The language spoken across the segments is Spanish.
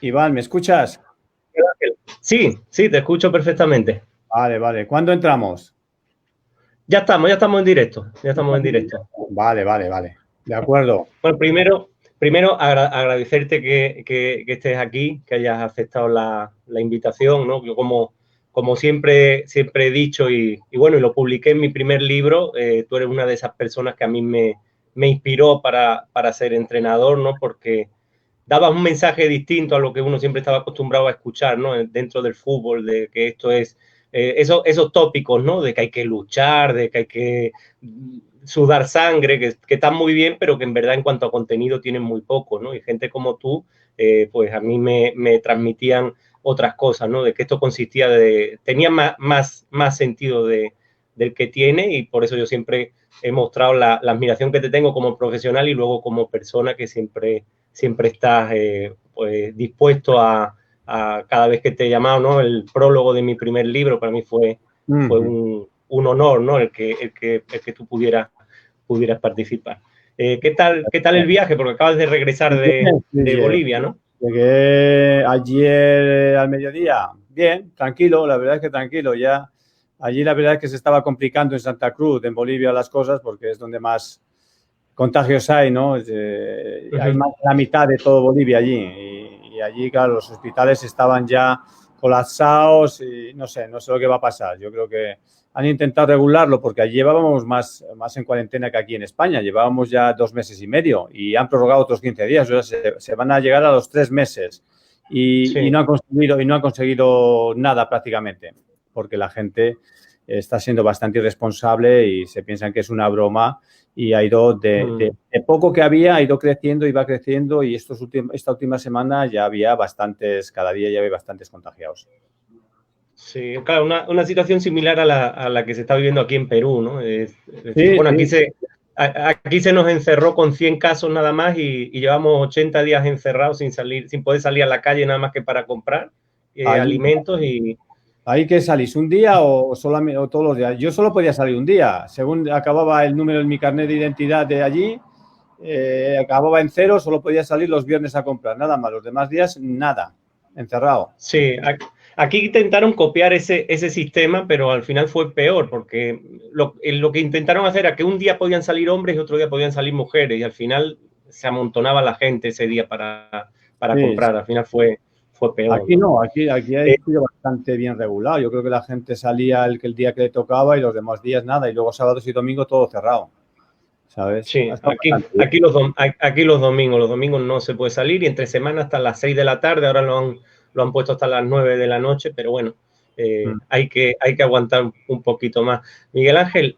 Iván, ¿me escuchas? Sí, sí, te escucho perfectamente. Vale, vale. ¿Cuándo entramos? Ya estamos en directo, ya estamos en directo. Vale, vale, vale. De acuerdo. Bueno, primero agradecerte que estés aquí, que hayas aceptado la invitación, ¿no? Yo como siempre he dicho y bueno, y lo publiqué en mi primer libro, tú eres una de esas personas que a mí me inspiró para ser entrenador, ¿no? Porque dabas un mensaje distinto a lo que uno siempre estaba acostumbrado a escuchar, ¿no? Dentro del fútbol, de que esto es, esos tópicos, ¿no? De que hay que luchar, de que hay que sudar sangre, que están muy bien, pero que en verdad en cuanto a contenido tienen muy poco, ¿no? Y gente como tú, pues a mí me transmitían otras cosas, ¿no? De que esto consistía tenía más sentido del que tiene y por eso yo siempre he mostrado la admiración que te tengo como profesional y luego como persona que siempre estás pues, dispuesto a cada vez que te he llamado, ¿no? El prólogo de mi primer libro para mí fue Ujú. un honor, ¿no? El que tú pudieras participar. ¿Qué tal el viaje? Porque acabas de regresar Bien, sí, de Bolivia, ¿no? llegué ayer al mediodía. Bien, tranquilo, la verdad es que tranquilo. Ya allí la verdad es que se estaba complicando en Santa Cruz, en Bolivia, las cosas, porque es donde más contagios hay, ¿no? Uh Hay -huh. más de la mitad de todo Bolivia allí. Y allí, claro, los hospitales estaban ya colapsados y no sé lo que va a pasar. Yo creo que han intentado regularlo porque allí llevábamos más en cuarentena que aquí en España. Llevábamos ya 2 meses y medio y han prorrogado otros 15 días. O sea, se van a llegar a los 3 meses y Sí. no han conseguido nada prácticamente porque la gente está siendo bastante irresponsable y se piensan que es una broma y ha ido Mm. de poco que había, ha ido creciendo y va creciendo y esta última semana ya había bastantes, cada día ya había bastantes contagiados. Sí, claro, una situación similar a la que se está viviendo aquí en Perú, ¿no? Es decir, Sí, bueno, sí, aquí se nos encerró con 100 casos nada más y llevamos 80 días encerrados sin salir, sin poder salir a la calle nada más que para comprar allí, alimentos y ahí que salís un día o, solamente, o todos los días. Yo solo podía salir un día, según acababa el número en mi carnet de identidad de allí, acababa en cero, solo podía salir los viernes a comprar, nada más, los demás días nada, encerrado. sí, aquí intentaron copiar ese sistema, pero al final fue peor, porque lo que intentaron hacer era que un día podían salir hombres y otro día podían salir mujeres, y al final se amontonaba la gente ese día para Sí, comprar, al final fue peor, aquí ¿no? no, aquí ha Eh, sido bastante bien regulado. Yo creo que la gente salía el día que le tocaba y los demás días nada, y luego sábados y domingos todo cerrado, ¿sabes? Ha sí, estado bastante bien. aquí los domingos no se puede salir, y entre semanas hasta las 6 de la tarde, ahora lo han puesto hasta las 9 de la noche, pero bueno, Mm. hay que aguantar un poquito más. Miguel Ángel,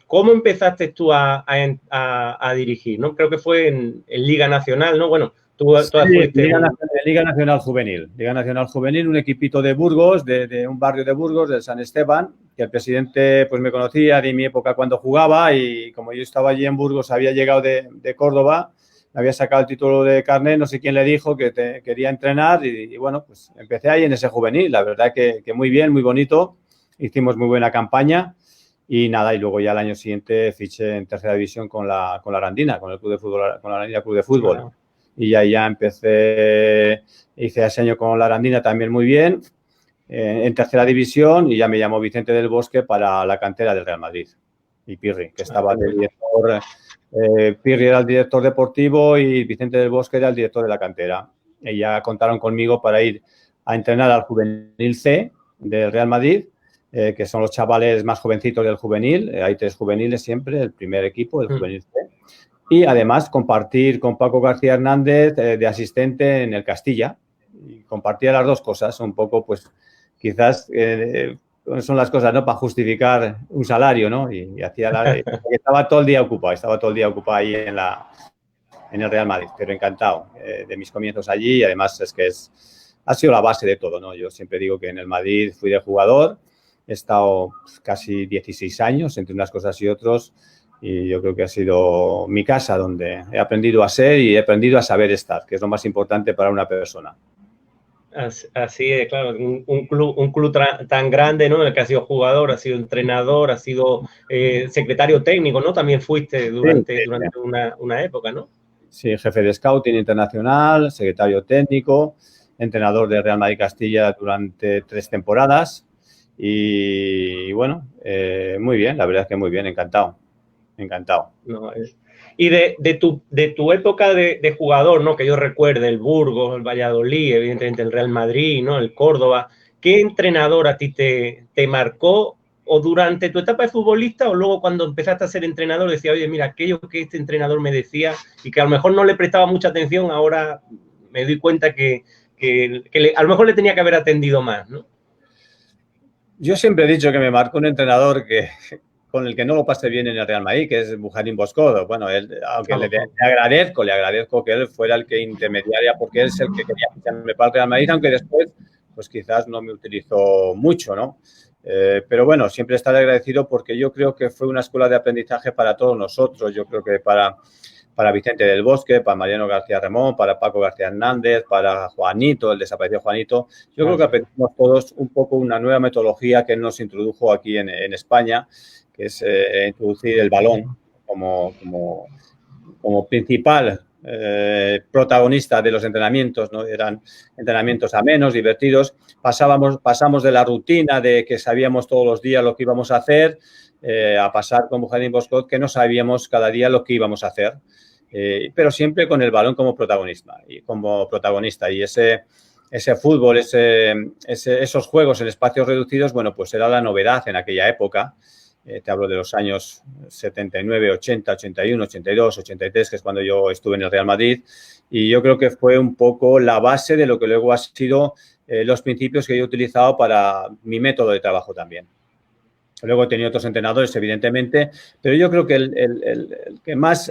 ¿cómo empezaste tú a dirigir? ¿No? Creo que fue en Liga Nacional, ¿no? Bueno, tú Sí, fuiste un... Liga Nacional Juvenil. Liga Nacional Juvenil, un equipito de Burgos, de un barrio de Burgos, del San Esteban, que el presidente pues me conocía de mi época cuando jugaba y como yo estaba allí en Burgos, había llegado de Córdoba, me había sacado el título de carnet, no sé quién le dijo que quería entrenar y bueno, pues empecé ahí en ese juvenil. La verdad que muy bien, muy bonito, hicimos muy buena campaña. Y nada, y luego ya el año siguiente fiché en tercera división con la Arandina, con el club de fútbol, con la Arandina Club de Fútbol. Y ahí ya empecé, hice ese año con la Arandina también muy bien, en tercera división, y ya me llamó Vicente del Bosque para la cantera del Real Madrid. Y Pirri, que estaba de director, Pirri era el director deportivo y Vicente del Bosque era el director de la cantera. Y ya contaron conmigo para ir a entrenar al Juvenil C del Real Madrid, que son los chavales más jovencitos del juvenil. Hay 3 juveniles siempre, el primer equipo, el Juvenil C. Y además compartir con Paco García Hernández de asistente en el Castilla. Y compartía las dos cosas, un poco, pues, quizás son las cosas, ¿no? Para justificar un salario, ¿no? Y estaba todo el día ocupado ahí en el Real Madrid, pero encantado de mis comienzos allí y además es que ha sido la base de todo, ¿no? Yo siempre digo que en el Madrid fui de jugador, he estado casi 16 años entre unas cosas y otras y yo creo que ha sido mi casa donde he aprendido a ser y he aprendido a saber estar, que es lo más importante para una persona. Así es, claro, un club tan grande, ¿no? En el que has sido jugador, has sido entrenador, has sido secretario técnico, ¿no? También fuiste Sí, sí, sí. durante una época, ¿no? Sí, jefe de scouting internacional, secretario técnico entrenador del Real Madrid Castilla durante 3 temporadas y bueno, muy bien, la verdad es que muy bien, encantado. No, y de tu época de jugador, ¿no? Que yo recuerde, el Burgos, el Valladolid, evidentemente el Real Madrid, ¿no? El Córdoba, ¿qué entrenador a ti te marcó? ¿O durante tu etapa de futbolista o luego cuando empezaste a ser entrenador decía, oye, mira, aquello que este entrenador me decía y que a lo mejor no le prestaba mucha atención, ahora me doy cuenta que a lo mejor le tenía que haber atendido más, ¿no? Yo siempre he dicho que me marcó un entrenador con el que no lo pasé bien en el Real Madrid, que es Bujarin Boscodo. Bueno, aunque le agradezco que él fuera el que intermediaria, porque él es el que quería ficharme para el Real Madrid, aunque después, pues quizás no me utilizó mucho, ¿no? Pero bueno, siempre estaré agradecido porque yo creo que fue una escuela de aprendizaje para todos nosotros. Yo creo que para Vicente del Bosque, para Mariano García Remón, para Paco García Hernández, para Juanito, el desaparecido Juanito. Yo creo que aprendimos todos un poco una nueva metodología que él nos introdujo aquí en España, que es introducir el balón como principal protagonista de los entrenamientos, ¿no? Eran entrenamientos amenos, divertidos. Pasamos de la rutina de que sabíamos todos los días lo que íbamos a hacer a pasar con Bujarin Boscot que no sabíamos cada día lo que íbamos a hacer, pero siempre con el balón como protagonista. Y ese fútbol, esos juegos en espacios reducidos, bueno, pues era la novedad en aquella época. Te hablo de los años 79, 80, 81, 82, 83, que es cuando yo estuve en el Real Madrid. Y yo creo que fue un poco la base de lo que luego ha sido los principios que yo he utilizado para mi método de trabajo también. Luego he tenido otros entrenadores, evidentemente, pero yo creo que el que más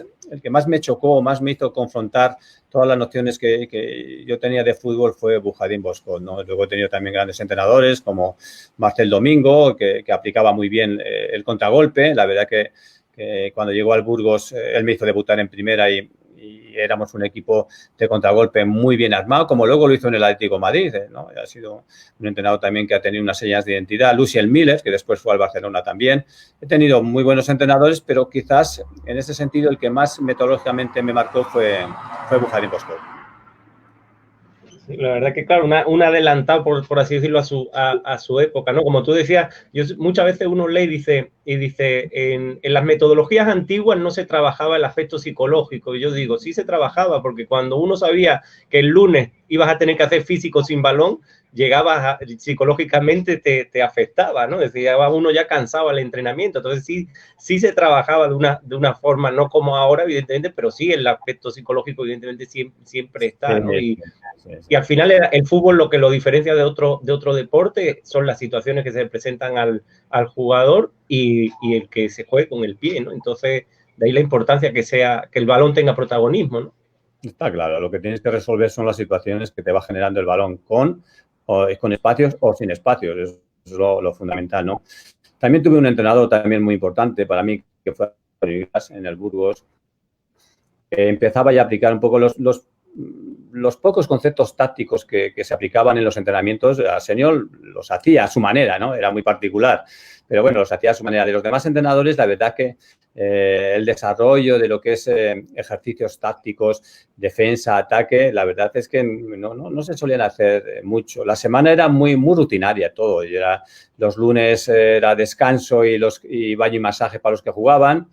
me chocó, más me hizo confrontar todas las nociones que yo tenía de fútbol fue Bujarin Boscot, ¿no? Luego he tenido también grandes entrenadores como Marcel Domingo, que aplicaba muy bien el contragolpe. La verdad que cuando llegó al Burgos, él me hizo debutar en primera y éramos un equipo de contragolpe muy bien armado, como luego lo hizo en el Atlético de Madrid, ¿no? Ha sido un entrenador también que ha tenido unas señas de identidad. Lucien Miller, que después fue al Barcelona también. He tenido muy buenos entrenadores, pero quizás en ese sentido el que más metodológicamente me marcó fue Bujarin Boscot. La verdad que, claro, un adelantado, por así decirlo, a su época, ¿no? Como tú decías, muchas veces uno lee y dice en las metodologías antiguas no se trabajaba el aspecto psicológico. Y yo digo, sí se trabajaba, porque cuando uno sabía que el lunes ibas a tener que hacer físico sin balón, llegabas psicológicamente te afectaba, ¿no? Decía, uno ya cansado al entrenamiento. Entonces sí se trabajaba de una forma, no como ahora, evidentemente, pero sí el aspecto psicológico, evidentemente, siempre está, ¿no? Y al final el fútbol lo que lo diferencia de otro deporte son las situaciones que se presentan al jugador y el que se juegue con el pie, ¿no? Entonces, de ahí la importancia que el balón tenga protagonismo, ¿no? Está claro, lo que tienes que resolver son las situaciones que te va generando el balón con espacios o sin espacios, eso es lo fundamental, ¿no? También tuve un entrenador también muy importante para mí, que fue en el Burgos, que empezaba ya a aplicar un poco los pocos conceptos tácticos que se aplicaban en los entrenamientos. El señor los hacía a su manera, ¿no? Era muy particular, pero bueno, los hacía a su manera. De los demás entrenadores, la verdad que el desarrollo de lo que es ejercicios tácticos, defensa, ataque, la verdad es que no se solían hacer mucho. La semana era muy rutinaria todo. Los lunes era descanso y baño y masaje para los que jugaban.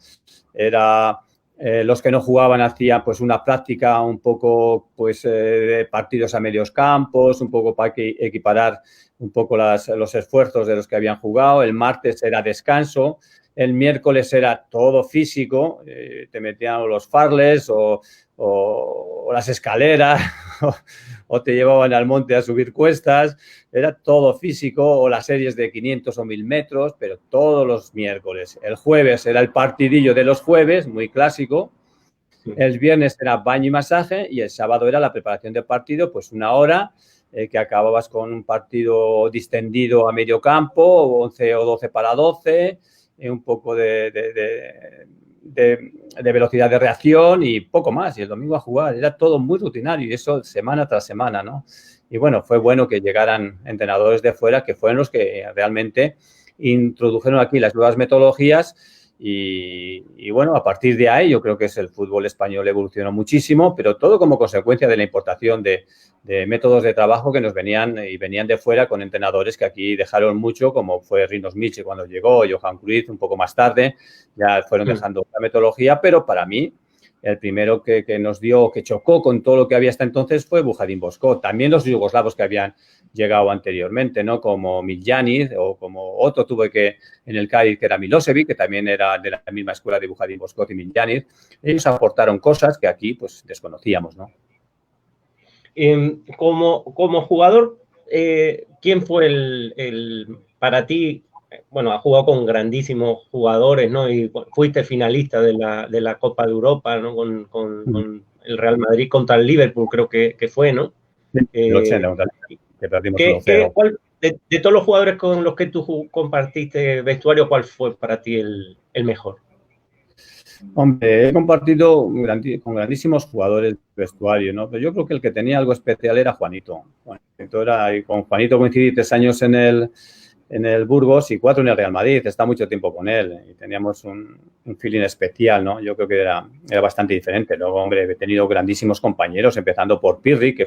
Los que no jugaban hacían pues una práctica un poco pues de partidos a medios campos, un poco para equiparar un poco los esfuerzos de los que habían jugado. El martes era descanso, el miércoles era todo físico, te metían los farles o las escaleras o te llevaban al monte a subir cuestas, era todo físico, o las series de 500 o 1000 metros, pero todos los miércoles. El jueves era el partidillo de los jueves, muy clásico. El viernes era baño y masaje y el sábado era la preparación del partido, pues una hora que acababas con un partido distendido a medio campo, 11 o 12 para 12, un poco de velocidad de reacción y poco más. Y el domingo a jugar. Era todo muy rutinario y eso semana tras semana, ¿no? Y bueno, fue bueno que llegaran entrenadores de fuera que fueron los que realmente introdujeron aquí las nuevas metodologías Y bueno, a partir de ahí yo creo que el fútbol español evolucionó muchísimo, pero todo como consecuencia de la importación de métodos de trabajo que nos venían de fuera con entrenadores que aquí dejaron mucho, como fue Rinos Michel cuando llegó, Johan Cruyff un poco más tarde, ya fueron dejando la metodología, pero para mí el primero que nos dio, que chocó con todo lo que había hasta entonces fue Buharin Boško. También los yugoslavos que habían llegado anteriormente, ¿no? Como Miljanic o como otro tuve que en el Cádiz, que era Milosevic, que también era de la misma escuela de Buharin Boško y Miljanic. Ellos aportaron cosas que aquí pues desconocíamos, ¿no? Como jugador, ¿quién fue para ti? Bueno, has jugado con grandísimos jugadores, ¿no? Y fuiste finalista de la Copa de Europa, ¿no? Con el Real Madrid contra el Liverpool, creo que fue, ¿no? El 80, que perdimos 1-0. De todos los jugadores con los que tú compartiste vestuario, ¿cuál fue para ti el mejor? Hombre, he compartido con grandísimos jugadores de vestuario, ¿no? Pero yo creo que el que tenía algo especial era Juanito. Y con Juanito coincidí 3 años en el Burgos y 4 en el Real Madrid. Está mucho tiempo con él y teníamos un feeling especial, ¿no? Yo creo que era bastante diferente. Luego, hombre, he tenido grandísimos compañeros, empezando por Pirri, que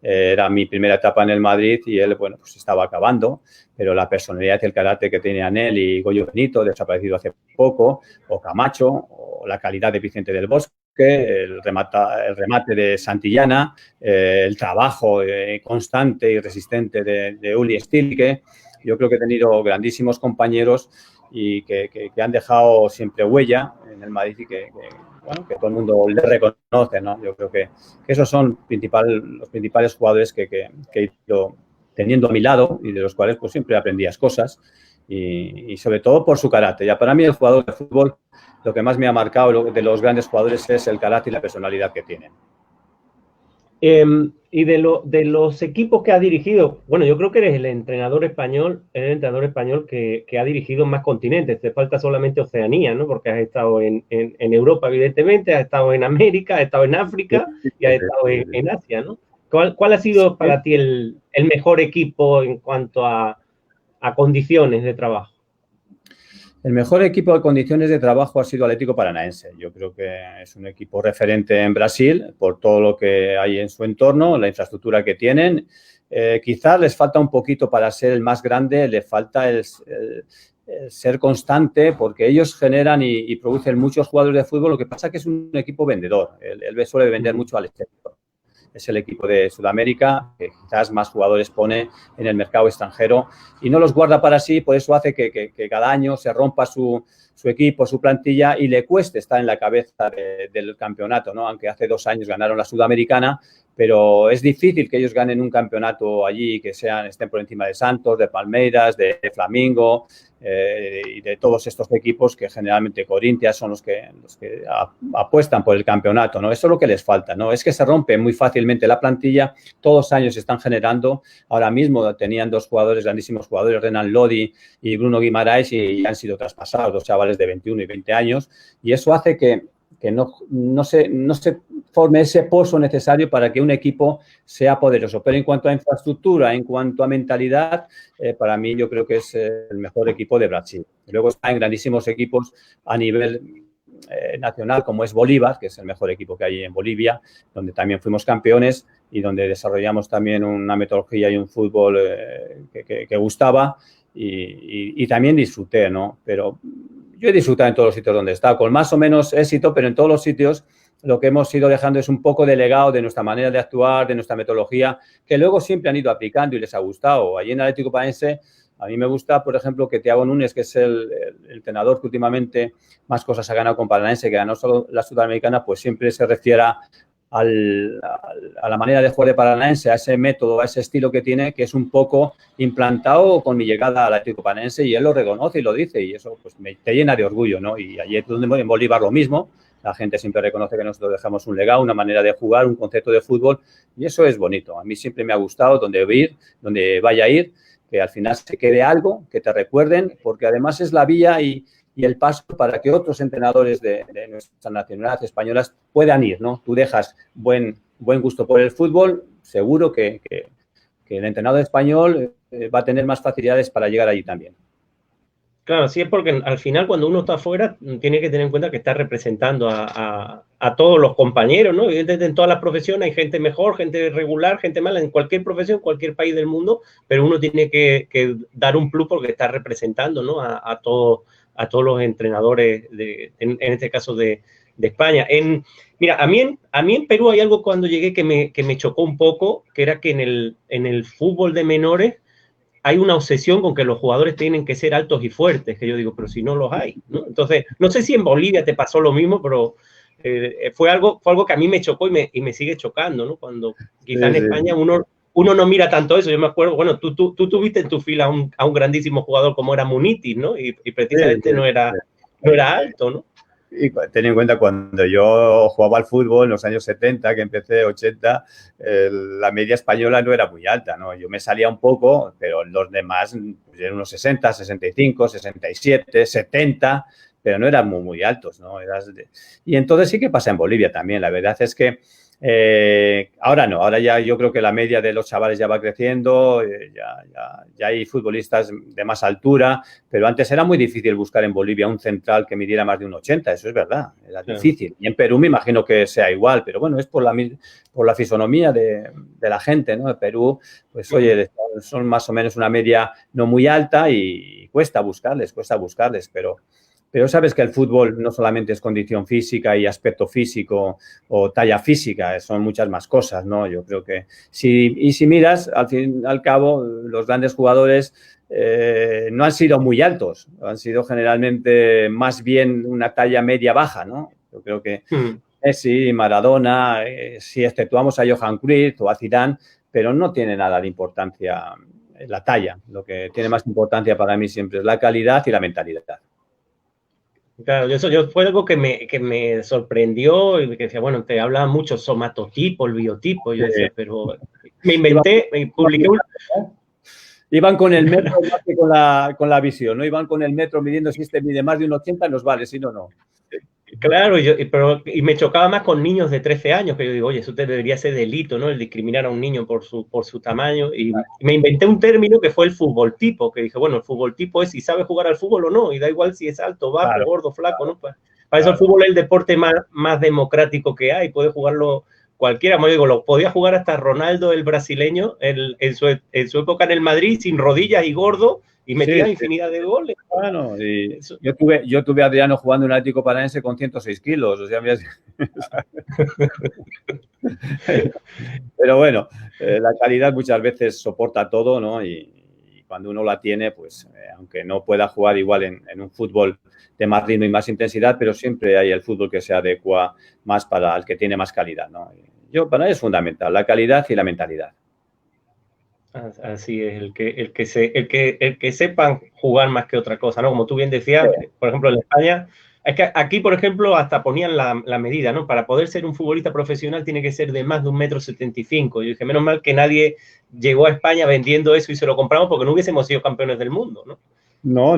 era mi primera etapa en el Madrid y él, bueno, pues estaba acabando, pero la personalidad y el carácter que tenían él y Goyo Benito, desaparecido hace poco, o Camacho, o la calidad de Vicente del Bosque, el remate de Santillana, el trabajo constante y resistente de Uli Stilke. Yo creo que he tenido grandísimos compañeros y que han dejado siempre huella en el Madrid y que todo el mundo le reconoce, ¿no? Yo creo que esos son los principales jugadores que he ido teniendo a mi lado y de los cuales pues siempre aprendías cosas y sobre todo por su carácter. Ya para mí el jugador de fútbol, lo que más me ha marcado de los grandes jugadores es el carácter y la personalidad que tienen. Y de los equipos que has dirigido, bueno, yo creo que eres el entrenador español que ha dirigido más continentes. Te falta solamente Oceanía, ¿no? Porque has estado en Europa, evidentemente, has estado en América, has estado en África y has estado en Asia, ¿no? ¿Cuál ha sido para ti el mejor equipo en cuanto a condiciones de trabajo? El mejor equipo de condiciones de trabajo ha sido Atlético Paranaense. Yo creo que es un equipo referente en Brasil por todo lo que hay en su entorno, la infraestructura que tienen. Quizás les falta un poquito para ser el más grande, le falta el ser constante porque ellos generan y producen muchos jugadores de fútbol. Lo que pasa es que es un equipo vendedor. Él suele vender mucho al exterior. Es el equipo de Sudamérica que quizás más jugadores pone en el mercado extranjero y no los guarda para sí, por eso hace que cada año se rompa su equipo, su plantilla y le cueste estar en la cabeza del campeonato, ¿no? Aunque hace 2 años ganaron la Sudamericana, pero es difícil que ellos ganen un campeonato allí que estén por encima de Santos, de Palmeiras, de Flamengo y de todos estos equipos que generalmente Corinthians son los que apuestan por el campeonato, ¿no? Eso es lo que les falta, ¿no? Es que se rompe muy fácilmente la plantilla, todos los años se están generando. Ahora mismo tenían 2 jugadores, grandísimos jugadores, Renan Lodi y Bruno Guimaraes, y han sido traspasados, 2 chavales de 21 y 20 años, y eso hace que no se forme ese pozo necesario para que un equipo sea poderoso. Pero en cuanto a infraestructura, en cuanto a mentalidad, para mí yo creo que es el mejor equipo de Brasil. Luego están grandísimos equipos a nivel nacional, como es Bolívar, que es el mejor equipo que hay en Bolivia, donde también fuimos campeones y donde desarrollamos también una metodología y un fútbol que gustaba y también disfruté, ¿no? Pero yo he disfrutado en todos los sitios donde he estado, con más o menos éxito, pero en todos los sitios lo que hemos ido dejando es un poco de legado de nuestra manera de actuar, de nuestra metodología, que luego siempre han ido aplicando y les ha gustado. Allí en Atlético Paranaense, a mí me gusta, por ejemplo, que Thiago Núñez, que es el entrenador que últimamente más cosas ha ganado con Paranaense, que ganó solo la Sudamericana, pues siempre se refiera a la manera de jugar de Paranaense, a ese método, a ese estilo que tiene, que es un poco implantado con mi llegada al Atlético Paranaense, y él lo reconoce y lo dice, y eso pues te llena de orgullo, ¿no? Y allí en Bolívar lo mismo, la gente siempre reconoce que nosotros dejamos un legado, una manera de jugar, un concepto de fútbol, y eso es bonito. A mí siempre me ha gustado donde vaya a ir, que al final se quede algo, que te recuerden, porque además es la vía y el paso para que otros entrenadores de nuestra nacionalidad españolas puedan ir, ¿no? Tú dejas buen gusto por el fútbol, seguro que el entrenador español va a tener más facilidades para llegar allí también. Claro, sí, es porque al final cuando uno está afuera tiene que tener en cuenta que está representando a todos los compañeros, ¿no? Evidentemente en todas las profesiones hay gente mejor, gente regular, gente mala, en cualquier profesión, cualquier país del mundo, pero uno tiene que dar un plus porque está representando, ¿no? A todos los entrenadores, en este caso de España. Mira, a mí en Perú hay algo cuando llegué que me chocó un poco, que era que en el fútbol de menores hay una obsesión con que los jugadores tienen que ser altos y fuertes, que yo digo, pero si no los hay, ¿no? Entonces, no sé si en Bolivia te pasó lo mismo, pero fue algo que a mí me chocó y me sigue chocando, ¿no? Cuando quizá Sí, en España uno no mira tanto eso. Yo me acuerdo, bueno, tú tuviste en tu fila a un grandísimo jugador como era Munitis, ¿no? Y sí, precisamente sí. no era alto, ¿no? Y ten en cuenta, cuando yo jugaba al fútbol en los años 70, que empecé 80, la media española no era muy alta, ¿no? Yo me salía un poco, pero los demás pues, eran unos 60, 65, 67, 70, pero no eran muy, muy altos, ¿no? Y entonces sí que pasa en Bolivia también. La verdad es que ahora no, ahora ya yo creo que la media de los chavales ya va creciendo, ya hay futbolistas de más altura, pero antes era muy difícil buscar en Bolivia un central que midiera más de un 80, eso es verdad, era difícil. Y en Perú me imagino que sea igual, pero bueno, es por la fisonomía de la gente, ¿no? En Perú, pues oye, son más o menos una media no muy alta y cuesta buscarles, pero sabes que el fútbol no solamente es condición física y aspecto físico o talla física, son muchas más cosas, ¿no? Yo creo que si miras, al fin y al cabo, los grandes jugadores no han sido muy altos, han sido generalmente más bien una talla media-baja, ¿no? Yo creo que Messi, Maradona, si exceptuamos a Johan Cruyff o a Zidane, pero no tiene nada de importancia la talla. Lo que tiene más importancia para mí siempre es la calidad y la mentalidad. Claro, yo fue algo que me sorprendió y que decía, bueno, te hablaba mucho somatotipo, el biotipo. Yo decía, pero me inventé, me publiqué un... Iban con el metro más que con la visión, ¿no? Iban con el metro midiendo si este mide más de un 80, nos vale, si no, no. Claro, y me chocaba más con niños de 13 años, que yo digo, oye, eso debería ser delito, ¿no? El discriminar a un niño por su tamaño. Y me inventé un término que fue el fútbol tipo, que dije, bueno, el fútbol tipo es si sabe jugar al fútbol o no, y da igual si es alto, bajo, Claro, gordo, flaco, ¿no? Para claro. eso el fútbol es el deporte más democrático que hay, puede jugarlo cualquiera. Como digo, lo podía jugar hasta Ronaldo, el brasileño, en su época en el Madrid, sin rodillas y gordo, y metía Sí, infinidad de goles. Bueno, y yo tuve a Adriano jugando en un Atlético Paranaense con 106 kilos, o sea, pero bueno, la calidad muchas veces soporta todo, ¿no? Y cuando uno la tiene, pues aunque no pueda jugar igual en un fútbol de más ritmo y más intensidad, pero siempre hay el fútbol que se adecua más para el que tiene más calidad, ¿no? Para mí es fundamental, la calidad y la mentalidad. Así es, el que sepan jugar más que otra cosa, ¿no? Como tú bien decías, por ejemplo, en España, es que aquí, por ejemplo, hasta ponían la medida, ¿no? Para poder ser un futbolista profesional tiene que ser de más de 1,75 m. Yo dije, menos mal que nadie llegó a España vendiendo eso y se lo compramos porque no hubiésemos sido campeones del mundo, ¿no? No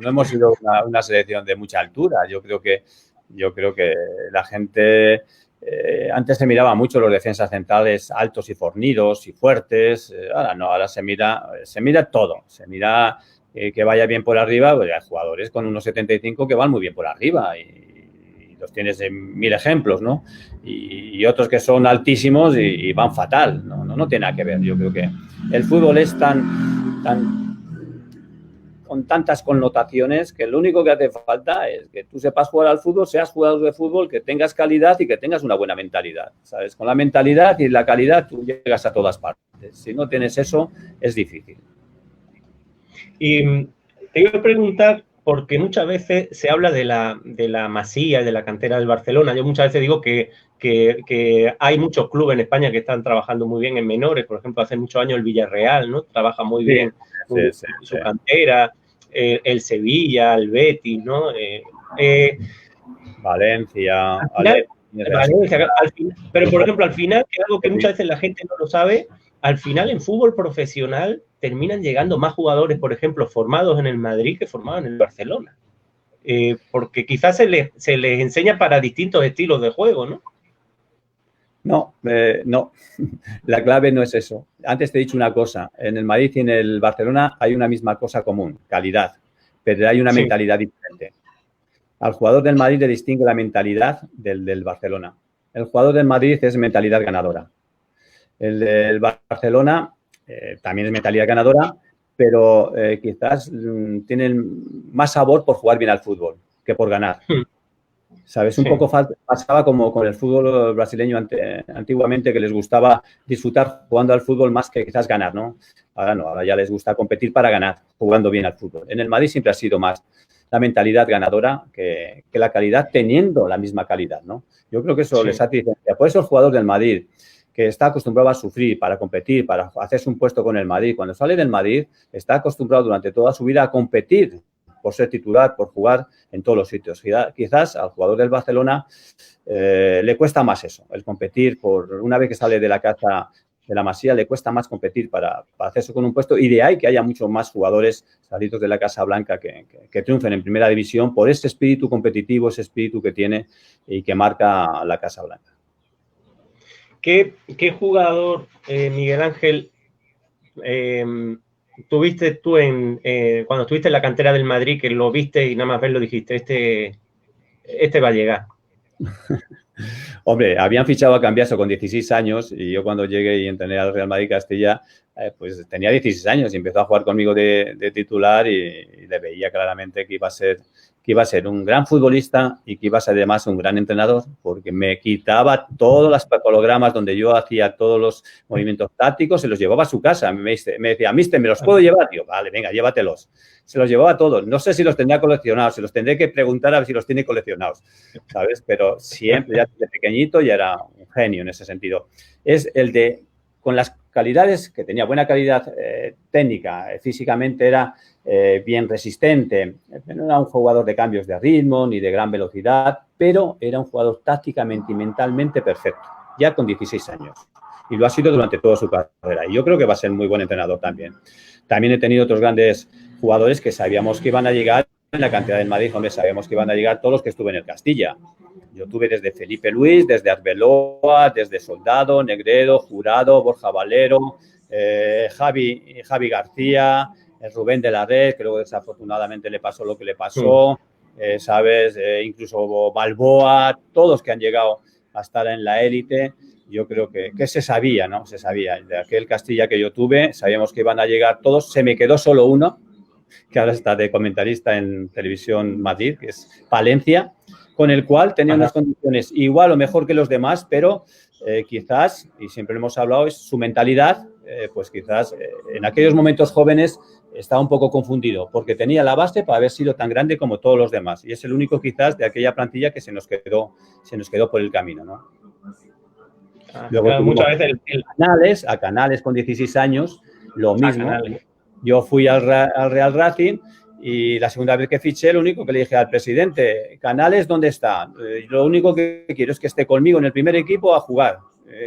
hemos sido una selección de mucha altura. Yo creo que la gente antes se miraba mucho los defensas centrales altos y fornidos y fuertes. Ahora no, ahora se mira todo. Se mira que vaya bien por arriba. Pues hay jugadores con unos 75 que van muy bien por arriba y los tienes en 1000 ejemplos, ¿no? Y otros que son altísimos y van fatal. No tiene nada que ver. Yo creo que el fútbol es con tantas connotaciones que lo único que hace falta es que tú sepas jugar al fútbol, seas jugador de fútbol, que tengas calidad y que tengas una buena mentalidad, ¿sabes? Con la mentalidad y la calidad tú llegas a todas partes. Si no tienes eso, es difícil. Y te iba a preguntar, porque muchas veces se habla de la Masía y de la cantera del Barcelona. Yo muchas veces digo que hay muchos clubes en España que están trabajando muy bien en menores. Por ejemplo, hace muchos años el Villarreal, ¿no? Trabaja muy bien su cantera. El Sevilla, el Betis, ¿no? Valencia. Pero, por ejemplo, al final, que es algo que muchas veces la gente no lo sabe, al final en fútbol profesional terminan llegando más jugadores, por ejemplo, formados en el Madrid que formados en el Barcelona. Porque quizás se les enseña para distintos estilos de juego, ¿no? No, la clave no es eso. Antes te he dicho una cosa, en el Madrid y en el Barcelona hay una misma cosa común, calidad. pero hay una Sí. mentalidad diferente. Al jugador del Madrid le distingue la mentalidad del Barcelona. El jugador del Madrid es mentalidad ganadora. El del Barcelona también es mentalidad ganadora, pero quizás tienen más sabor por jugar bien al fútbol que por ganar. ¿Sabes? Un Sí. poco pasaba como con el fútbol brasileño antiguamente, que les gustaba disfrutar jugando al fútbol más que quizás ganar, ¿no? Ahora no, ahora ya les gusta competir para ganar, jugando bien al fútbol. En el Madrid siempre ha sido más la mentalidad ganadora que la calidad, teniendo la misma calidad, ¿no? Yo creo que eso les hace diferencia. Por eso el jugador del Madrid, que está acostumbrado a sufrir para competir, para hacerse un puesto con el Madrid, cuando sale del Madrid, está acostumbrado durante toda su vida a competir por ser titular, por jugar en todos los sitios. Quizás al jugador del Barcelona le cuesta más eso, el competir una vez que sale de la casa de la Masía, le cuesta más competir para hacerse con un puesto, y de ahí que haya muchos más jugadores salidos de la Casa Blanca que triunfen en primera división por ese espíritu competitivo, ese espíritu que tiene y que marca la Casa Blanca. ¿Qué jugador, Miguel Ángel, tuviste tú cuando estuviste en la cantera del Madrid, que lo viste y nada más verlo dijiste, este va a llegar? Hombre, habían fichado a Cambiaso con 16 años y yo cuando llegué y entrené al Real Madrid Castilla, pues tenía 16 años y empezó a jugar conmigo de titular y le veía claramente que iba a ser un gran futbolista y que iba a ser además un gran entrenador, porque me quitaba todos los hologramas donde yo hacía todos los movimientos tácticos, se los llevaba a su casa. Me decía, mister, ¿me los puedo llevar? Digo, vale, venga, llévatelos. Se los llevaba todos. No sé si los tendría coleccionados, se los tendré que preguntar a ver si los tiene coleccionados, ¿sabes? Pero siempre, ya desde pequeñito, ya era un genio en ese sentido. Es el de, con las calidades, que tenía buena calidad técnica, físicamente era bien resistente, no era un jugador de cambios de ritmo ni de gran velocidad, pero era un jugador tácticamente y mentalmente perfecto, ya con 16 años. Y lo ha sido durante toda su carrera. Y yo creo que va a ser muy buen entrenador también. También he tenido otros grandes jugadores que sabíamos que iban a llegar en la cantidad del Madrid, hombre, sabíamos que iban a llegar todos los que estuve en el Castilla. Yo tuve desde Felipe Luis, desde Arbeloa, desde Soldado, Negredo, Jurado, Borja Valero, Javi García, Rubén de la Red, que luego desafortunadamente le pasó lo que le pasó, ¿sabes? Incluso Balboa, todos que han llegado a estar en la élite. Yo creo que se sabía, ¿no? Se sabía. De aquel Castilla que yo tuve, sabíamos que iban a llegar todos. Se me quedó solo uno, que ahora está de comentarista en Televisión Madrid, que es Palencia, con el cual tenía unas condiciones igual o mejor que los demás, pero quizás, y siempre lo hemos hablado, es su mentalidad, pues quizás en aquellos momentos jóvenes estaba un poco confundido, porque tenía la base para haber sido tan grande como todos los demás. Y es el único quizás de aquella plantilla que se nos quedó por el camino, ¿no? Luego claro, muchas veces a Canales con 16 años, lo mismo. Yo fui al Real Racing y la segunda vez que fiché, lo único que le dije al presidente, Canales, ¿dónde está? Lo único que quiero es que esté conmigo en el primer equipo a jugar.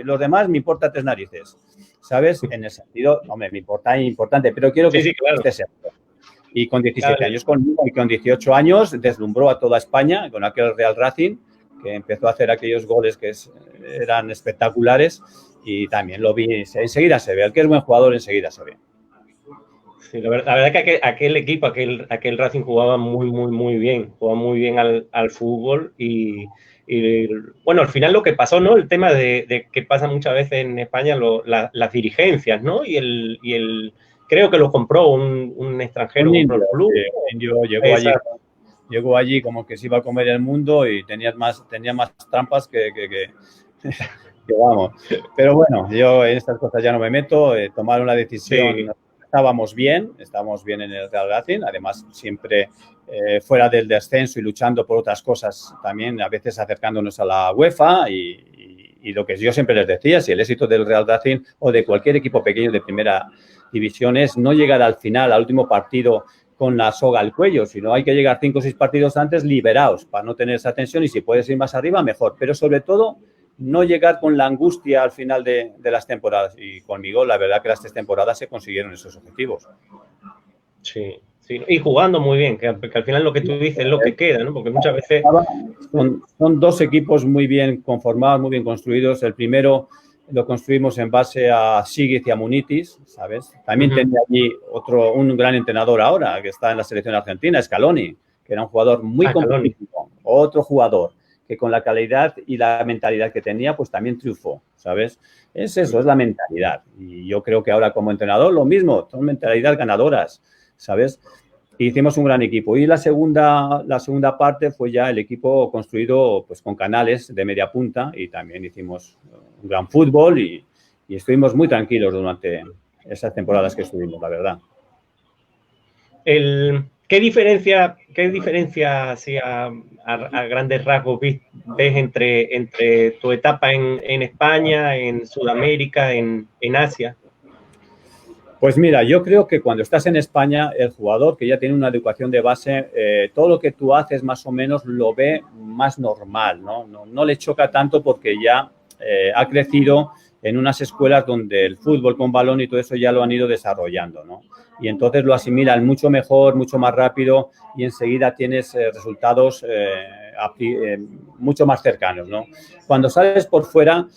Los demás me importa tres narices, ¿sabes? En el sentido, hombre, me importa importante, pero quiero que esté seguro. Y con 17 años conmigo y con 18 años deslumbró a toda España con aquel Real Racing, que empezó a hacer aquellos goles que eran espectaculares, y también lo vi, enseguida se ve, el que es buen jugador enseguida se ve. Sí, la verdad que aquel equipo, aquel Racing jugaba muy bien, jugaba muy bien al fútbol y bueno, al final lo que pasó, ¿no? El tema de que pasa muchas veces en España, las dirigencias, ¿no? Y creo que lo compró un extranjero, compró el club. Llegó allí como que se iba a comer el mundo y tenía más trampas que vamos. Pero bueno, yo en estas cosas ya no me meto, tomaron la decisión. Sí. Estábamos bien en el Real Racing, además siempre fuera del descenso y luchando por otras cosas también, a veces acercándonos a la UEFA y lo que yo siempre les decía, si el éxito del Real Racing o de cualquier equipo pequeño de primera división es no llegar al final, al último partido con la soga al cuello, sino hay que llegar 5 o 6 partidos antes liberados para no tener esa tensión y si puedes ir más arriba, mejor, pero sobre todo no llegar con la angustia al final de las temporadas. Y conmigo, la verdad que las 3 temporadas se consiguieron esos objetivos. Sí, sí. Y jugando muy bien, que al final lo que tú dices es lo que queda, ¿no? Porque muchas veces... Son 2 equipos muy bien conformados, muy bien construidos. El primero lo construimos en base a Sigiz y a Munitis, ¿sabes? También tenía allí un gran entrenador ahora, que está en la selección argentina, Scaloni, que era un jugador muy competitivo. Otro jugador que con la calidad y la mentalidad que tenía, pues también triunfó, ¿sabes? Es eso, es la mentalidad. Y yo creo que ahora como entrenador lo mismo, son mentalidades ganadoras, ¿sabes? Hicimos un gran equipo. Y la segunda parte fue ya el equipo construido pues con Canales de media punta y también hicimos un gran fútbol y estuvimos muy tranquilos durante esas temporadas que estuvimos, la verdad. ¿Qué diferencia así a grandes rasgos ves entre tu etapa en España, en Sudamérica, en Asia? Pues mira, yo creo que cuando estás en España, el jugador que ya tiene una educación de base, todo lo que tú haces más o menos lo ve más normal, ¿no? No le choca tanto porque ya ha crecido en unas escuelas donde el fútbol con balón y todo eso ya lo han ido desarrollando, ¿no? Y entonces lo asimilan mucho mejor, mucho más rápido y enseguida tienes resultados mucho más cercanos, ¿no? Cuando sales por fuera,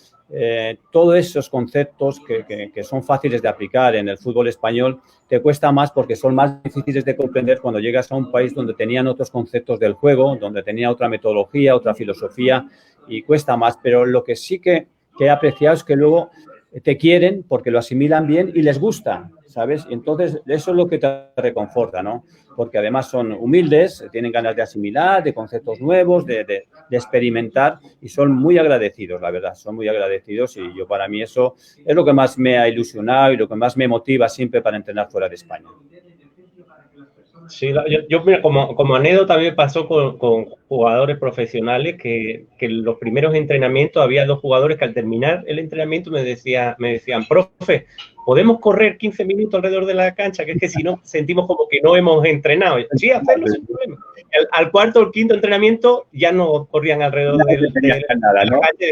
todos esos conceptos que son fáciles de aplicar en el fútbol español te cuesta más porque son más difíciles de comprender cuando llegas a un país donde tenían otros conceptos del juego, donde tenía otra metodología, otra filosofía y cuesta más. Pero lo que sí que he apreciado es que luego te quieren porque lo asimilan bien y les gusta, ¿sabes? Y entonces eso es lo que te reconforta, ¿no? Porque además son humildes, tienen ganas de asimilar, de conceptos nuevos, de experimentar y son muy agradecidos, la verdad, son muy agradecidos y yo para mí eso es lo que más me ha ilusionado y lo que más me motiva siempre para entrenar fuera de España. Sí, yo mira, como anécdota también pasó con jugadores profesionales que en los primeros entrenamientos había dos jugadores que al terminar el entrenamiento me decían, profe, ¿podemos correr 15 minutos alrededor de la cancha? Que es que si no sentimos como que no hemos entrenado. Sí, hacerlo sin problema. Al cuarto o quinto entrenamiento ya no corrían alrededor de la cancha.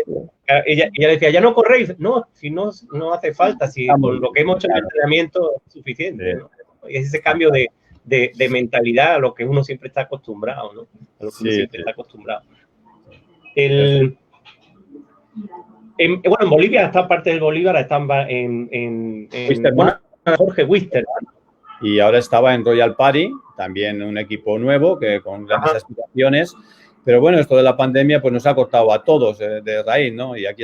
Ella decía, ya no corréis. No, si no hace falta, si con lo que hemos hecho en el entrenamiento es suficiente, ¿no? Y ese cambio de mentalidad a lo que uno siempre está acostumbrado, ¿no? A lo que uno siempre está acostumbrado. Bueno, en Bolivia está parte del Bolívar, está en Jorge Wisterman. Y ahora estaba en Royal Party, también un equipo nuevo que con grandes aspiraciones. Pero bueno, esto de la pandemia pues nos ha cortado a todos de raíz, ¿no? Y aquí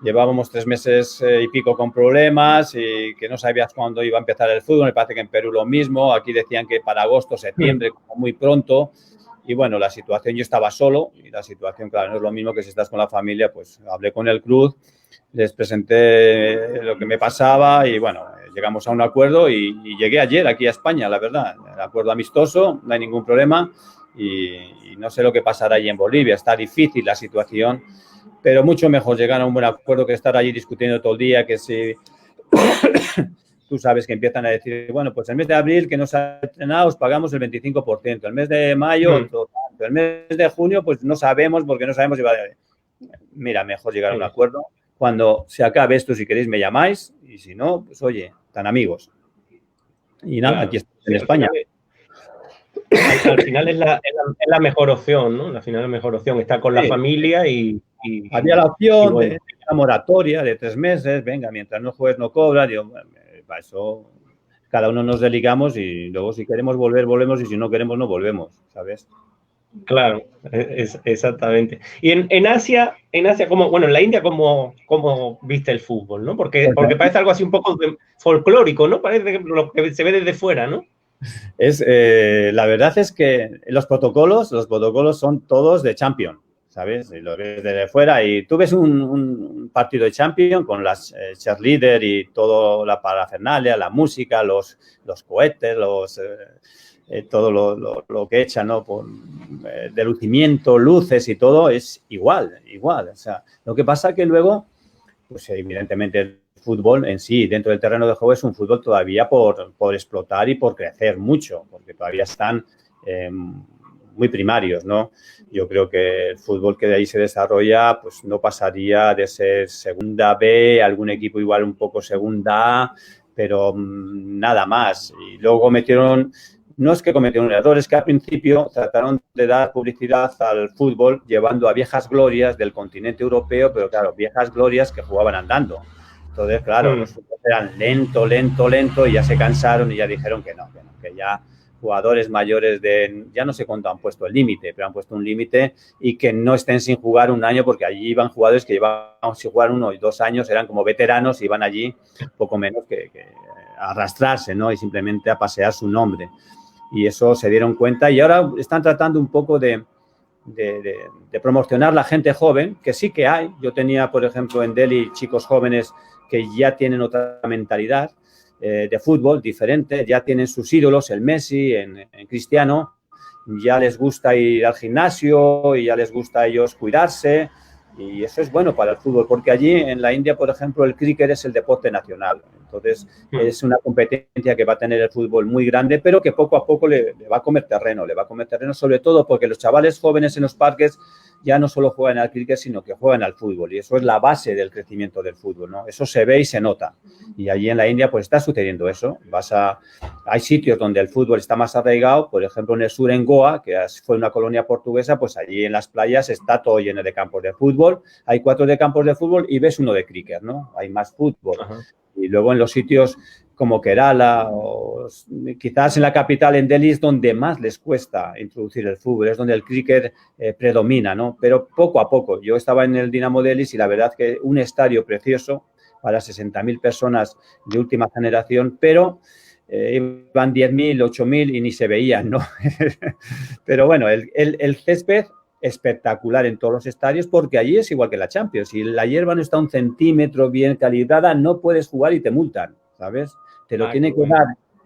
llevábamos 3 meses y pico con problemas y que no sabías cuándo iba a empezar el fútbol. Me parece que en Perú lo mismo. Aquí decían que para agosto, septiembre, como muy pronto. Y bueno, la situación, yo estaba solo y la situación, claro, no es lo mismo que si estás con la familia. Pues hablé con el club, les presenté lo que me pasaba y bueno, llegamos a un acuerdo y llegué ayer aquí a España, la verdad. El acuerdo amistoso, no hay ningún problema y no sé lo que pasará allí en Bolivia. Está difícil la situación, pero mucho mejor llegar a un buen acuerdo que estar allí discutiendo todo el día, que si tú sabes que empiezan a decir, bueno, pues el mes de abril que no se ha entrenado os pagamos el 25%, el mes de mayo otro tanto, el mes de junio pues no sabemos porque no sabemos si va a... Mira, mejor llegar a un acuerdo. Cuando se acabe esto, si queréis me llamáis y si no, pues oye, tan amigos. Y nada, aquí estamos en España. Al final es la mejor opción, ¿no? Al final es la mejor opción, estar con la familia y había la opción de una moratoria de 3 meses, venga, mientras no juegues no cobras, digo, para eso cada uno nos dedicamos y luego si queremos volver, volvemos y si no queremos, no volvemos, ¿sabes? Claro, exactamente. Y en Asia, como, bueno, en la India, ¿cómo viste el fútbol, no? Porque parece algo así un poco folclórico, ¿no? Parece lo que se ve desde fuera, ¿no? La verdad es que los protocolos son todos de Champions, ¿sabes? Y lo ves desde fuera y tú ves un partido de Champions con las cheerleader y toda la parafernalia, la música, los cohetes, todo lo que echan, ¿no? De lucimiento, luces y todo es igual. O sea, lo que pasa que luego, pues evidentemente el fútbol en sí, dentro del terreno de juego, es un fútbol todavía por explotar y por crecer mucho, porque todavía están muy primarios, ¿no? Yo creo que el fútbol que de ahí se desarrolla, pues no pasaría de ser segunda B, algún equipo igual un poco segunda A, pero nada más. Y luego metieron no es que cometieron un error, es que al principio trataron de dar publicidad al fútbol llevando a viejas glorias del continente europeo, pero claro, viejas glorias que jugaban andando. Entonces, claro, los fútboles eran lento, y ya se cansaron y ya dijeron que no, que ya jugadores mayores ya no sé cuánto han puesto el límite, pero han puesto un límite y que no estén sin jugar un año, porque allí iban jugadores que llevaban sin jugar 1 y 2 años, eran como veteranos y iban allí poco menos que a arrastrarse, ¿no? Y simplemente a pasear su nombre. Y eso se dieron cuenta y ahora están tratando un poco de promocionar la gente joven, que sí que hay. Yo tenía, por ejemplo, en Delhi chicos jóvenes que ya tienen otra mentalidad de fútbol diferente, ya tienen sus ídolos, el Messi, en Cristiano, ya les gusta ir al gimnasio y ya les gusta a ellos cuidarse, y eso es bueno para el fútbol, porque allí en la India, por ejemplo, el cricket es el deporte nacional. Entonces, es una competencia que va a tener el fútbol muy grande, pero que poco a poco le va a comer terreno, sobre todo porque los chavales jóvenes en los parques ya no solo juegan al cricket, sino que juegan al fútbol, y eso es la base del crecimiento del fútbol, ¿no? Eso se ve y se nota, y allí en la India pues está sucediendo eso. Hay sitios donde el fútbol está más arraigado, por ejemplo en el sur, en Goa, que fue una colonia portuguesa, pues allí en las playas está todo lleno de campos de fútbol, hay 4 de campos de fútbol y ves uno de cricket, ¿no? Hay más fútbol. Ajá. Y luego en los sitios como Kerala o quizás en la capital, en Delhi, es donde más les cuesta introducir el fútbol, es donde el cricket predomina, ¿no? Pero poco a poco. Yo estaba en el Dinamo Delhi y la verdad que un estadio precioso para 60.000 personas de última generación, pero iban 10.000, 8.000 y ni se veían, ¿no? Pero bueno, el césped espectacular en todos los estadios, porque allí es igual que la Champions. Si la hierba no está 1 centímetro bien calibrada, no puedes jugar y te multan, ¿sabes? Te lo tiene que dar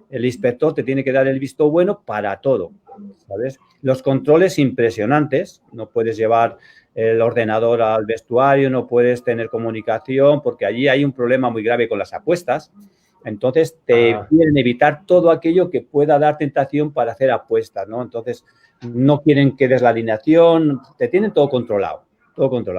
el inspector, te tiene que dar el visto bueno para todo, ¿sabes? Los controles impresionantes, no puedes llevar el ordenador al vestuario, no puedes tener comunicación, porque allí hay un problema muy grave con las apuestas. Entonces, te quieren evitar todo aquello que pueda dar tentación para hacer apuestas, ¿no? Entonces, no quieren que des la alineación, te tienen todo controlado.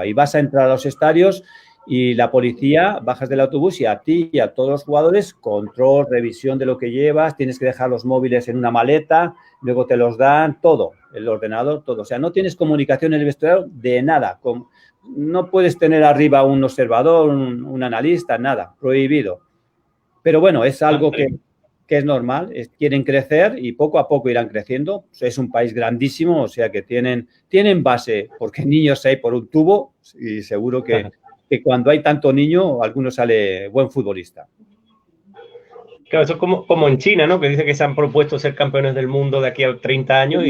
Y vas a entrar a los estadios y la policía, bajas del autobús y a ti y a todos los jugadores, control, revisión de lo que llevas, tienes que dejar los móviles en una maleta, luego te los dan, todo, el ordenador, todo. O sea, no tienes comunicación en el vestuario de nada. No puedes tener arriba un observador, un analista, nada, prohibido. Pero bueno, es algo que es normal, quieren crecer y poco a poco irán creciendo. Es un país grandísimo, o sea que tienen base, porque niños hay por un tubo, y seguro que cuando hay tanto niño, alguno sale buen futbolista. Claro, eso es como en China, ¿no? Que dice que se han propuesto ser campeones del mundo de aquí a 30 años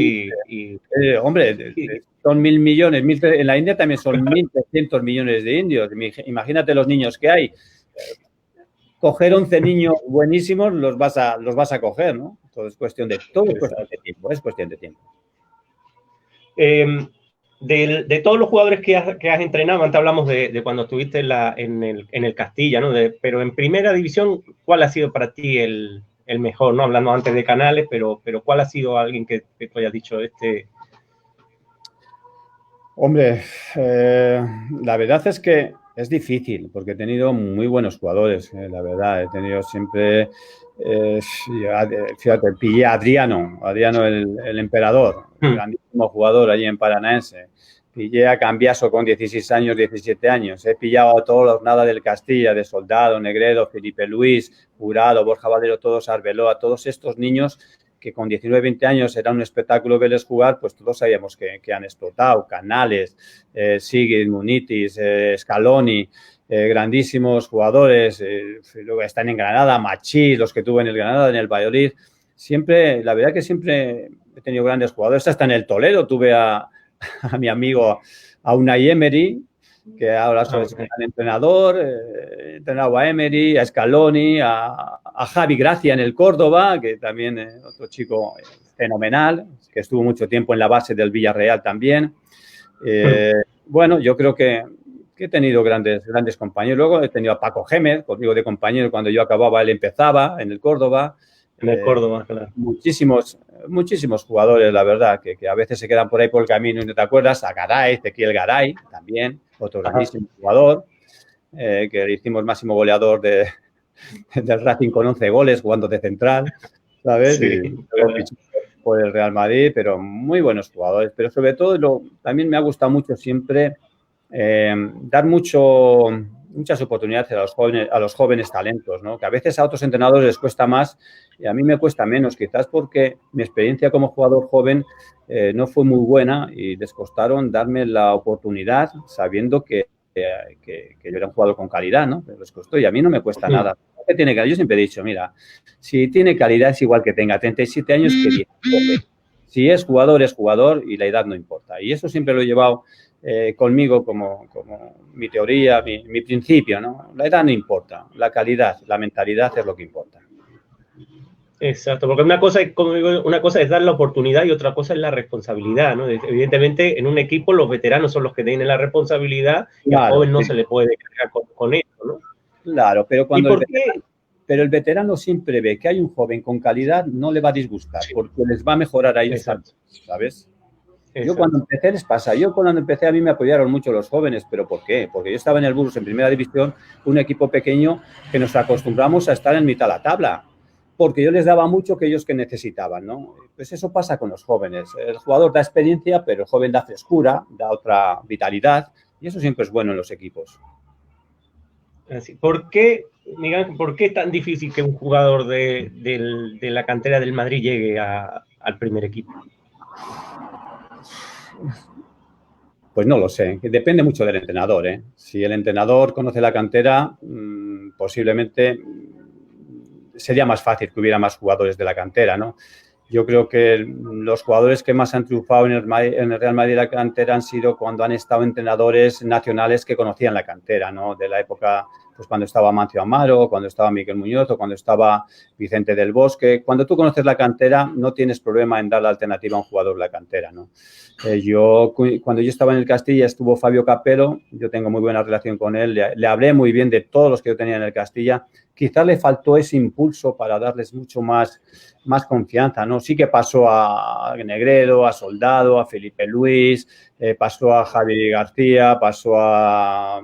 hombre, son 1.000 millones, en la India también son 1.300 millones de indios. Imagínate los niños que hay. Coger 11 niños buenísimos los vas a coger, ¿no? Todo es cuestión de tiempo. De todos los jugadores que has entrenado, antes hablamos de cuando estuviste en el Castilla, ¿no? Pero en primera división, ¿cuál ha sido para ti el mejor, ¿no? Hablando antes de Canales, pero ¿cuál ha sido alguien que tú hayas dicho Hombre, la verdad es que es difícil, porque he tenido muy buenos jugadores, la verdad. He tenido siempre, fíjate, pillé a Adriano el emperador, grandísimo jugador allí en Paranaense. Pillé a Cambiaso con 16 años, 17 años. He pillado a todos los nada del Castilla, de Soldado, Negredo, Felipe Luis, Jurado, Borja Valero, todos Arbeloa, todos estos niños que con 19, 20 años era un espectáculo verles jugar, pues todos sabíamos que han explotado. Canales, Sigrid, Munitis, Scaloni, grandísimos jugadores. Luego están en Granada, Machís, los que tuve en el Granada, en el Valladolid. Siempre, la verdad que siempre he tenido grandes jugadores. Hasta en el Toledo tuve a mi amigo, a Unai Emery, que ahora es un gran entrenador. He entrenado a Emery, a Scaloni, a Javi Gracia en el Córdoba, que también otro chico fenomenal, que estuvo mucho tiempo en la base del Villarreal también. Bueno, yo creo que he tenido grandes compañeros. Luego he tenido a Paco Gémez, conmigo de compañero. Cuando yo acababa, él empezaba en el Córdoba. En el Córdoba, claro. Muchísimos jugadores, la verdad, que a veces se quedan por ahí por el camino y no te acuerdas. A Garay, Ezequiel Garay, también, otro grandísimo jugador, que le hicimos máximo goleador del Racing con 11 goles jugando de central, ¿sabes? Sí, por el Real Madrid, pero muy buenos jugadores. Pero sobre todo, también me ha gustado mucho siempre dar muchas oportunidades a los jóvenes talentos, ¿no? Que a veces a otros entrenadores les cuesta más y a mí me cuesta menos, quizás porque mi experiencia como jugador joven no fue muy buena y les costaron darme la oportunidad sabiendo que yo era un jugador con calidad, ¿no? Pero les costó y a mí no me cuesta nada. Yo siempre he dicho, mira, si tiene calidad es igual que tenga 37 años que 19. Si es jugador y la edad no importa. Y eso siempre lo he llevado conmigo como mi teoría, mi principio, ¿no? La edad no importa, la calidad, la mentalidad es lo que importa. Exacto, porque una cosa es dar la oportunidad y otra cosa es la responsabilidad, ¿no? Evidentemente, en un equipo los veteranos son los que tienen la responsabilidad y al joven no se le puede cargar con eso, ¿no? Claro, pero pero el veterano siempre ve que hay un joven con calidad, no le va a disgustar, porque les va a mejorar a ellos, ¿sabes? Yo cuando empecé les pasa, cuando empecé a mí me apoyaron mucho los jóvenes, ¿pero por qué? Porque yo estaba en el Burgos en primera división, un equipo pequeño que nos acostumbramos a estar en mitad de la tabla, porque yo les daba mucho que ellos que necesitaban, ¿no? Pues eso pasa con los jóvenes. El jugador da experiencia, pero el joven da frescura, da otra vitalidad, y eso siempre es bueno en los equipos. ¿Por qué, Miguel, por qué es tan difícil que un jugador de la cantera del Madrid llegue al primer equipo? Pues no lo sé, depende mucho del entrenador, ¿eh? Si el entrenador conoce la cantera, posiblemente sería más fácil que hubiera más jugadores de la cantera, ¿no? Yo creo que los jugadores que más han triunfado en el Real Madrid de la cantera han sido cuando han estado entrenadores nacionales que conocían la cantera, ¿no? De la época, pues cuando estaba Mancio Amaro, cuando estaba Miguel Muñoz o cuando estaba Vicente del Bosque. Cuando tú conoces la cantera, no tienes problema en dar la alternativa a un jugador de la cantera, ¿no? Cuando yo estaba en el Castilla estuvo Fabio Capello, yo tengo muy buena relación con él, le hablé muy bien de todos los que yo tenía en el Castilla. Quizás le faltó ese impulso para darles mucho más confianza, ¿no? Sí que pasó a Negredo, a Soldado, a Felipe Luis, pasó a Javi García, pasó a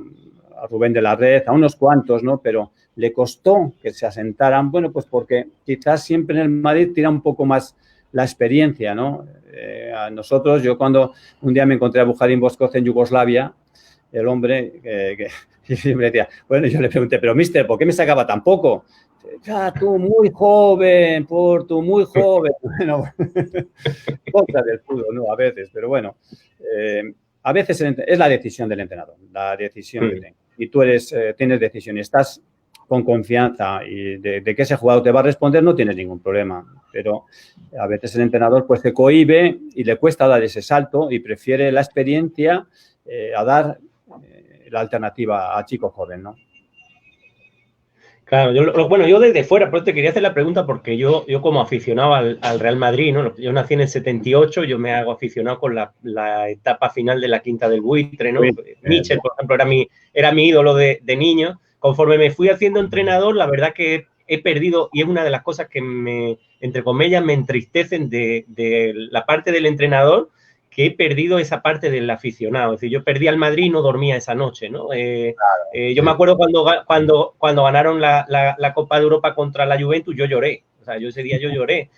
Rubén de la Red, a unos cuantos, ¿no? Pero le costó que se asentaran, bueno, pues porque quizás siempre en el Madrid tira un poco más la experiencia, ¿no? A nosotros, yo cuando un día me encontré a Bujarin Boscoz en Yugoslavia, el hombre que siempre decía, bueno, yo le pregunté, pero mister, ¿por qué me sacaba tan poco? Ya, tú muy joven, Portu, muy joven. Bueno, cosas del fútbol, ¿no? A veces, pero bueno, a veces es la decisión del entrenador, la decisión que tenga. Y tú tienes decisión y estás con confianza y de que ese jugador te va a responder, no tienes ningún problema. Pero a veces el entrenador pues se cohíbe y le cuesta dar ese salto y prefiere la experiencia a dar la alternativa a chico joven, ¿no? Claro, yo desde fuera, pero te quería hacer la pregunta porque yo como aficionado al Real Madrid, ¿no? Yo nací en el 78, yo me hago aficionado con la etapa final de la Quinta del Buitre, ¿no? Michel, por ejemplo, era mi ídolo de niño. Conforme me fui haciendo entrenador, la verdad que he perdido, y es una de las cosas que entre comillas, me entristecen de la parte del entrenador, que he perdido esa parte del aficionado. Es decir, yo perdí al Madrid y no dormía esa noche, ¿no? Yo me acuerdo cuando ganaron la Copa de Europa contra la Juventus, yo lloré. O sea, ese día yo lloré.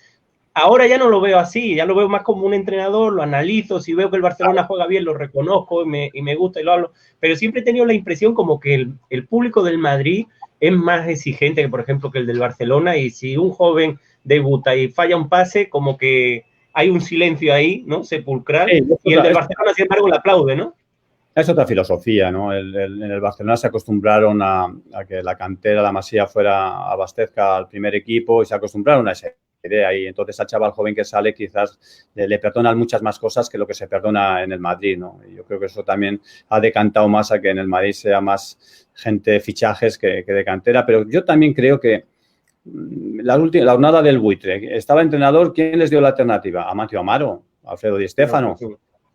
Ahora ya no lo veo así, ya lo veo más como un entrenador, lo analizo, si veo que el Barcelona juega bien, lo reconozco y me gusta y lo hablo, pero siempre he tenido la impresión como que el público del Madrid es más exigente que, por ejemplo, que el del Barcelona, y si un joven debuta y falla un pase, como que hay un silencio ahí, ¿no? Sepulcral, y el del Barcelona, sin embargo, le aplaude, ¿no? Es otra filosofía, ¿no? En el Barcelona se acostumbraron a que la cantera, la Masía abastezca al primer equipo y se acostumbraron a esa idea. Y entonces al chaval joven que sale quizás le perdonan muchas más cosas que lo que se perdona en el Madrid, ¿no? Y yo creo que eso también ha decantado más a que en el Madrid sea más gente fichajes que de cantera. Pero yo también creo que la jornada del Buitre, estaba entrenador, ¿quién les dio la alternativa? Amancio Amaro, Alfredo Di Stéfano.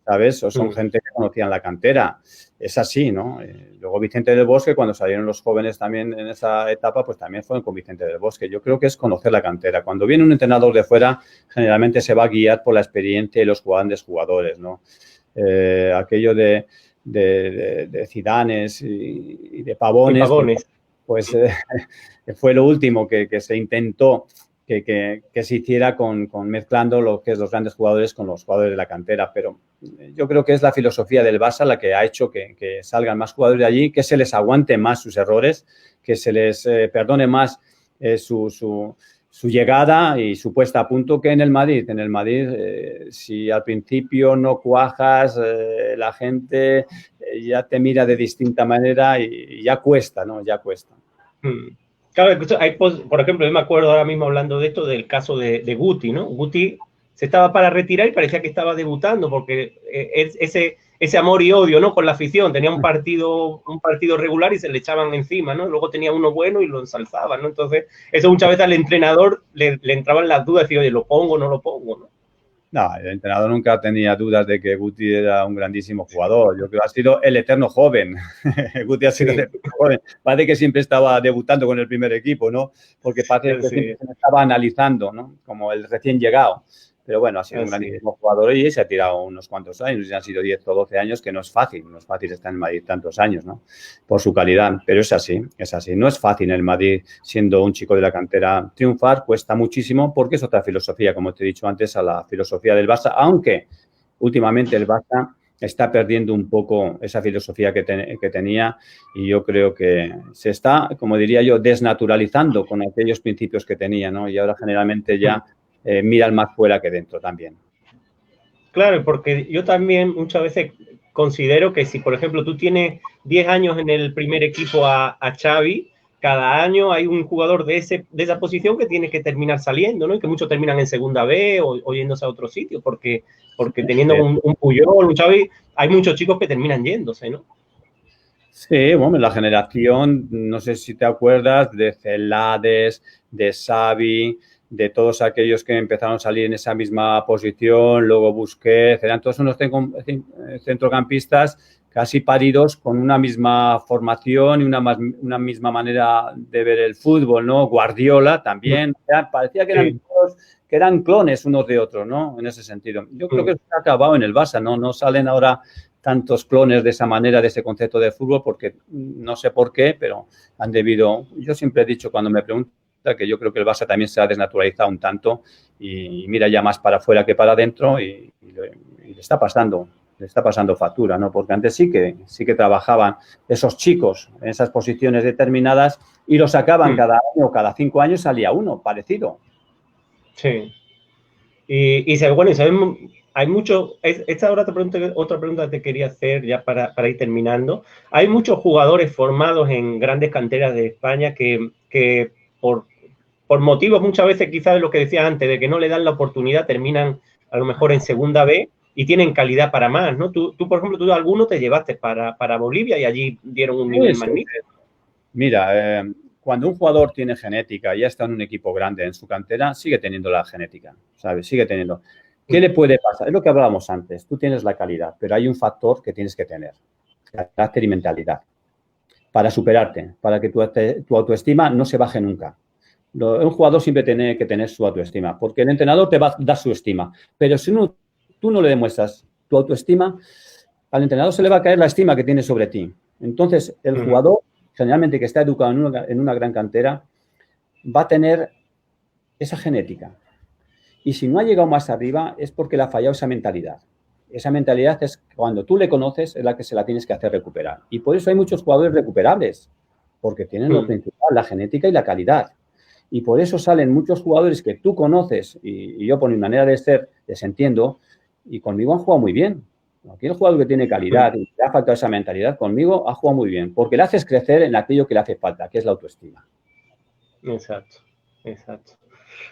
¿Sabes? O son gente que conocían la cantera. Es así, ¿no? Luego Vicente del Bosque, cuando salieron los jóvenes también en esa etapa, pues también fueron con Vicente del Bosque. Yo creo que es conocer la cantera. Cuando viene un entrenador de fuera, generalmente se va a guiar por la experiencia y los grandes jugadores, ¿no? Aquello de Zidanes y de Pavones. Pues fue lo último que se intentó que se hiciera mezclando lo que es los grandes jugadores con los jugadores de la cantera. Pero yo creo que es la filosofía del Barça la que ha hecho que salgan más jugadores de allí, que se les aguante más sus errores, que se les perdone más su llegada y su puesta a punto que en el Madrid. En el Madrid, si al principio no cuajas, la gente ya te mira de distinta manera y ya cuesta, ¿no? Ya cuesta. Claro, por ejemplo, yo me acuerdo ahora mismo hablando de esto del caso de Guti, ¿no? Guti se estaba para retirar y parecía que estaba debutando porque ese amor y odio, ¿no? Con la afición. Tenía un partido regular y se le echaban encima, ¿no? Luego tenía uno bueno y lo ensalzaban, ¿no? Entonces, eso muchas veces al entrenador le entraban las dudas y, oye, ¿lo pongo o no lo pongo, no? No, el entrenador nunca tenía dudas de que Guti era un grandísimo jugador. Yo creo que ha sido el eterno joven. Guti ha sido el eterno joven. Parece que siempre estaba debutando con el primer equipo, ¿no? Porque parece que siempre se estaba analizando, ¿no? Como el recién llegado. Pero bueno, ha sido un grandísimo jugador y se ha tirado unos cuantos años. Ya han sido 10 o 12 años, que no es fácil. No es fácil estar en Madrid tantos años, ¿no? Por su calidad. Pero es así, es así. No es fácil en el Madrid, siendo un chico de la cantera, triunfar. Cuesta muchísimo porque es otra filosofía, como te he dicho antes, a la filosofía del Barça. Aunque últimamente el Barça está perdiendo un poco esa filosofía que tenía y yo creo que se está, como diría yo, desnaturalizando con aquellos principios que tenía, ¿no? Y ahora generalmente ya miran más fuera que dentro también. Claro, porque yo también muchas veces considero que si, por ejemplo, tú tienes 10 años en el primer equipo a Xavi, cada año hay un jugador de esa posición que tiene que terminar saliendo, ¿no? Y que muchos terminan en segunda B o yéndose a otro sitio, porque teniendo un Puyol, un Xavi, hay muchos chicos que terminan yéndose, ¿no? Sí, bueno, la generación, no sé si te acuerdas, de Celades, de Xavi, de todos aquellos que empezaron a salir en esa misma posición, luego Busquets, eran todos unos centrocampistas casi paridos con una misma formación y una misma manera de ver el fútbol, ¿no? Guardiola también, parecía que eran todos, que eran clones unos de otros, ¿no? En ese sentido. Yo creo que se ha acabado en el Barça, ¿no? No salen ahora tantos clones de esa manera, de ese concepto de fútbol, porque no sé por qué, pero han debido... Yo siempre he dicho, cuando me preguntan, que yo creo que el Barça también se ha desnaturalizado un tanto y mira ya más para afuera que para adentro y le está pasando factura, ¿no? Porque antes sí que trabajaban esos chicos en esas posiciones determinadas y los sacaban cada año o cada 5 años salía uno parecido. Sí. Y bueno, sabemos, hay mucho, esta otra pregunta que te quería hacer ya para ir terminando. Hay muchos jugadores formados en grandes canteras de España que por motivos muchas veces quizás de lo que decía antes, de que no le dan la oportunidad, terminan a lo mejor en segunda B y tienen calidad para más, ¿no? Tú por ejemplo, tú alguno te llevaste para Bolivia y allí dieron un nivel magnífico. Mira, cuando un jugador tiene genética y ya está en un equipo grande en su cantera, sigue teniendo la genética, ¿sabes? Sigue teniendo. ¿Qué le puede pasar? Es lo que hablábamos antes. Tú tienes la calidad, pero hay un factor que tienes que tener. Carácter y mentalidad. Para superarte, para que tu autoestima no se baje nunca. Un jugador siempre tiene que tener su autoestima, porque el entrenador te va a dar su estima, pero si tú no le demuestras tu autoestima, al entrenador se le va a caer la estima que tiene sobre ti. Entonces, el jugador, generalmente que está educado en una gran cantera, va a tener esa genética. Y si no ha llegado más arriba es porque le ha fallado esa mentalidad. Esa mentalidad es cuando tú le conoces, es la que se la tienes que hacer recuperar. Y por eso hay muchos jugadores recuperables, porque tienen lo principal, la genética y la calidad. Y por eso salen muchos jugadores que tú conoces, y yo por mi manera de ser les entiendo, y conmigo han jugado muy bien. Aquí el jugador que tiene calidad y le ha faltado esa mentalidad, conmigo ha jugado muy bien, porque le haces crecer en aquello que le hace falta, que es la autoestima. Exacto, exacto.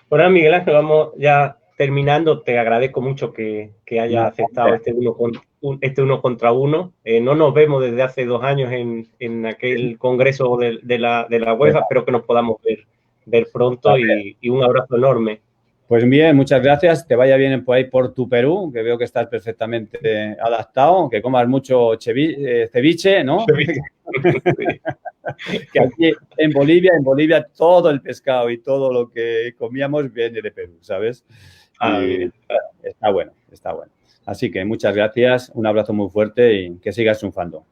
Bueno, Miguel Ángel, vamos ya terminando. Te agradezco mucho que hayas aceptado este uno contra uno. No nos vemos desde hace 2 años en aquel congreso de la UEFA. Espero que nos podamos ver pronto y un abrazo enorme. Pues bien, muchas gracias. Te vaya bien por ahí por tu Perú, que veo que estás perfectamente adaptado, que comas mucho ceviche, ¿no? Que aquí en Bolivia todo el pescado y todo lo que comíamos viene de Perú, ¿sabes? Y está bueno, está bueno. Así que muchas gracias, un abrazo muy fuerte y que sigas triunfando.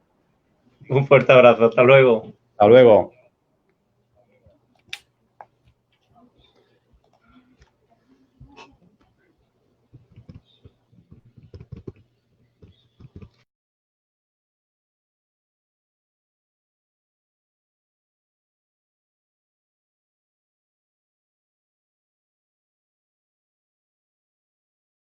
Un fuerte abrazo, hasta luego. Hasta luego.